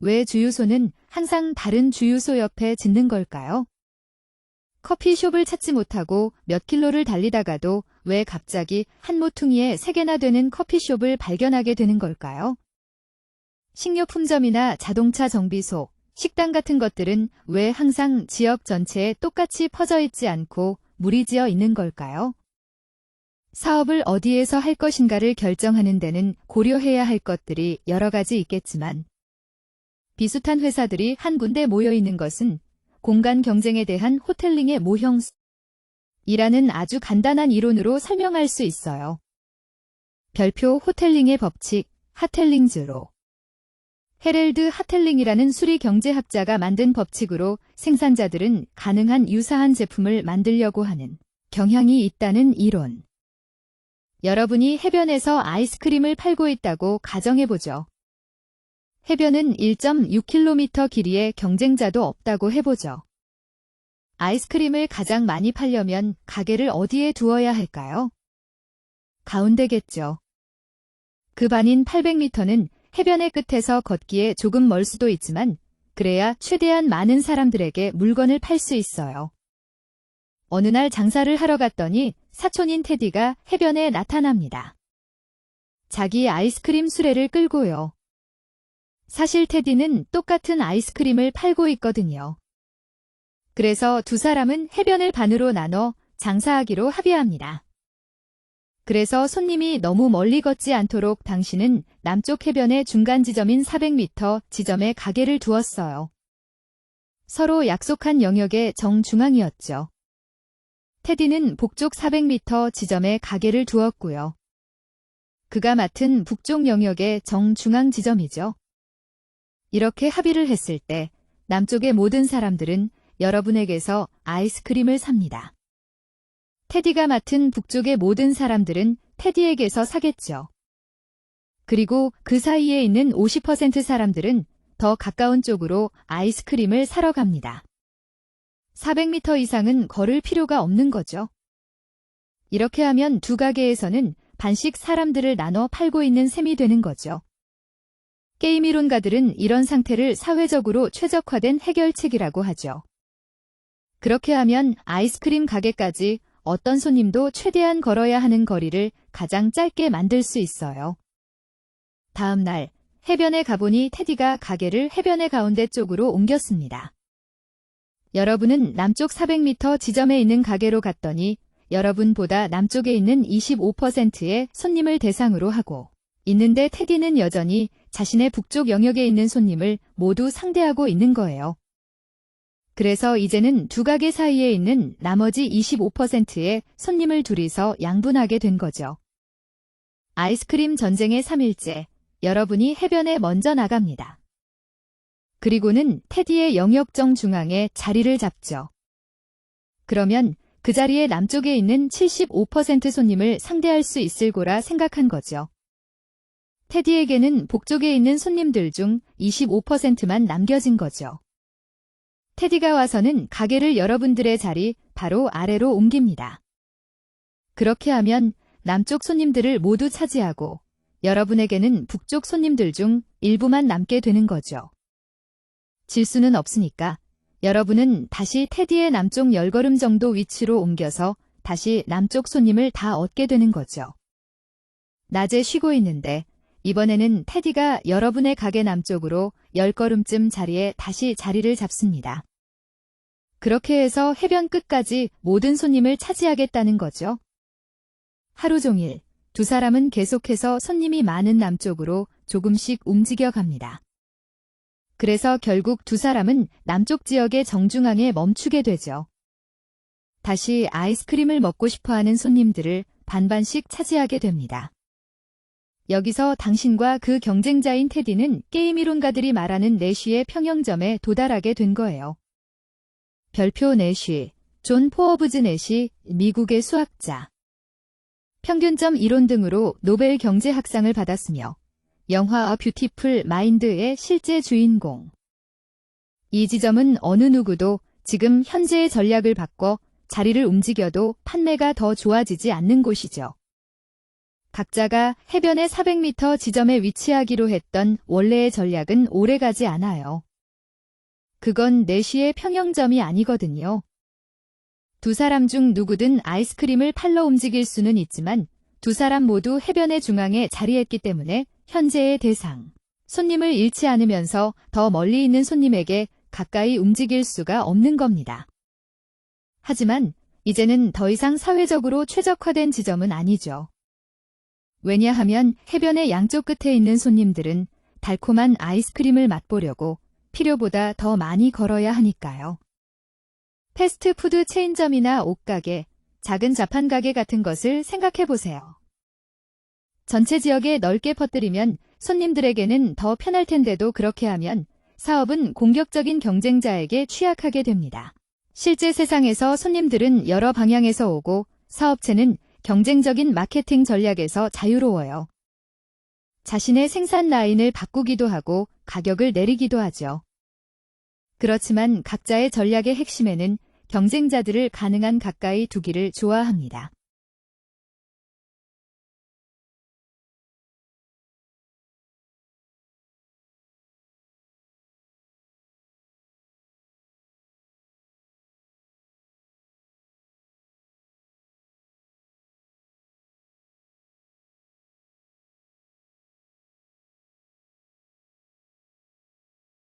왜 주유소는 항상 다른 주유소 옆에 짓는 걸까요? 커피숍을 찾지 못하고 몇 킬로를 달리다가도 왜 갑자기 한 모퉁이에 3개나 되는 커피숍을 발견하게 되는 걸까요? 식료품점이나 자동차 정비소, 식당 같은 것들은 왜 항상 지역 전체에 똑같이 퍼져 있지 않고 무리지어 있는 걸까요? 사업을 어디에서 할 것인가를 결정하는 데는 고려해야 할 것들이 여러 가지 있겠지만 비슷한 회사들이 한 군데 모여 있는 것은 공간 경쟁에 대한 호텔링의 모형이라는 아주 간단한 이론으로 설명할 수 있어요. 별표 호텔링의 법칙, 하텔링즈로. 헤럴드 하텔링이라는 수리 경제학자가 만든 법칙으로 생산자들은 가능한 유사한 제품을 만들려고 하는 경향이 있다는 이론. 여러분이 해변에서 아이스크림을 팔고 있다고 가정해보죠. 해변은 1.6km 길이의 경쟁자도 없다고 해보죠. 아이스크림을 가장 많이 팔려면 가게를 어디에 두어야 할까요? 가운데겠죠. 그 반인 800m는 해변의 끝에서 걷기에 조금 멀 수도 있지만 그래야 최대한 많은 사람들에게 물건을 팔 수 있어요. 어느 날 장사를 하러 갔더니 사촌인 테디가 해변에 나타납니다. 자기 아이스크림 수레를 끌고요. 사실 테디는 똑같은 아이스크림을 팔고 있거든요. 그래서 두 사람은 해변을 반으로 나눠 장사하기로 합의합니다. 그래서 손님이 너무 멀리 걷지 않도록 당신은 남쪽 해변의 중간 지점인 400m 지점에 가게를 두었어요. 서로 약속한 영역의 정중앙이었죠. 테디는 북쪽 400m 지점에 가게를 두었고요. 그가 맡은 북쪽 영역의 정중앙 지점이죠. 이렇게 합의를 했을 때 남쪽의 모든 사람들은 여러분에게서 아이스크림을 삽니다. 테디가 맡은 북쪽의 모든 사람들은 테디에게서 사겠죠. 그리고 그 사이에 있는 50% 사람들은 더 가까운 쪽으로 아이스크림을 사러 갑니다. 400m 이상은 걸을 필요가 없는 거죠. 이렇게 하면 두 가게에서는 반씩 사람들을 나눠 팔고 있는 셈이 되는 거죠. 게임 이론가들은 이런 상태를 사회적으로 최적화된 해결책이라고 하죠. 그렇게 하면 아이스크림 가게까지 어떤 손님도 최대한 걸어야 하는 거리를 가장 짧게 만들 수 있어요. 다음 날 해변에 가보니 테디가 가게를 해변의 가운데 쪽으로 옮겼습니다. 여러분은 남쪽 400m 지점에 있는 가게로 갔더니 여러분보다 남쪽에 있는 25%의 손님을 대상으로 하고 있는데 테디는 여전히 자신의 북쪽 영역에 있는 손님을 모두 상대하고 있는 거예요. 그래서 이제는 두 가게 사이에 있는 나머지 25%의 손님을 둘이서 양분하게 된 거죠. 아이스크림 전쟁의 3일째, 여러분이 해변에 먼저 나갑니다. 그리고는 테디의 영역 정중앙에 자리를 잡죠. 그러면 그 자리에 남쪽에 있는 75% 손님을 상대할 수 있을 거라 생각한 거죠. 테디에게는 북쪽에 있는 손님들 중 25%만 남겨진 거죠. 테디가 와서는 가게를 여러분들의 자리 바로 아래로 옮깁니다. 그렇게 하면 남쪽 손님들을 모두 차지하고 여러분에게는 북쪽 손님들 중 일부만 남게 되는 거죠. 질 수는 없으니까 여러분은 다시 테디의 남쪽 10걸음 정도 위치로 옮겨서 다시 남쪽 손님을 다 얻게 되는 거죠. 낮에 쉬고 있는데 이번에는 테디가 여러분의 가게 남쪽으로 10걸음쯤 자리에 다시 자리를 잡습니다. 그렇게 해서 해변 끝까지 모든 손님을 차지하겠다는 거죠. 하루 종일 두 사람은 계속해서 손님이 많은 남쪽으로 조금씩 움직여 갑니다. 그래서 결국 두 사람은 남쪽 지역의 정중앙에 멈추게 되죠. 다시 아이스크림을 먹고 싶어하는 손님들을 반반씩 차지하게 됩니다. 여기서 당신과 그 경쟁자인 테디는 게임 이론가들이 말하는 내쉬의 평형점에 도달하게 된 거예요. 별표 내쉬, 존 포어브즈 내쉬, 미국의 수학자. 평균점 이론 등으로 노벨 경제학상을 받았으며 영화 뷰티풀 마인드의 실제 주인공. 이 지점은 어느 누구도 지금 현재의 전략을 바꿔 자리를 움직여도 판매가 더 좋아지지 않는 곳이죠. 각자가 해변의 400m 지점에 위치하기로 했던 원래의 전략은 오래가지 않아요. 그건 내쉬의 평형점이 아니거든요. 두 사람 중 누구든 아이스크림을 팔러 움직일 수는 있지만 두 사람 모두 해변의 중앙에 자리했기 때문에 현재의 대상, 손님을 잃지 않으면서 더 멀리 있는 손님에게 가까이 움직일 수가 없는 겁니다. 하지만 이제는 더 이상 사회적으로 최적화된 지점은 아니죠. 왜냐하면 해변의 양쪽 끝에 있는 손님들은 달콤한 아이스크림을 맛보려고 필요보다 더 많이 걸어야 하니까요. 패스트푸드 체인점이나 옷가게, 작은 자판가게 같은 것을 생각해 보세요. 전체 지역에 넓게 퍼뜨리면 손님들에게는 더 편할 텐데도 그렇게 하면 사업은 공격적인 경쟁자에게 취약하게 됩니다. 실제 세상에서 손님들은 여러 방향에서 오고 사업체는 경쟁적인 마케팅 전략에서 자유로워요. 자신의 생산 라인을 바꾸기도 하고 가격을 내리기도 하죠. 그렇지만 각자의 전략의 핵심에는 경쟁자들을 가능한 가까이 두기를 좋아합니다.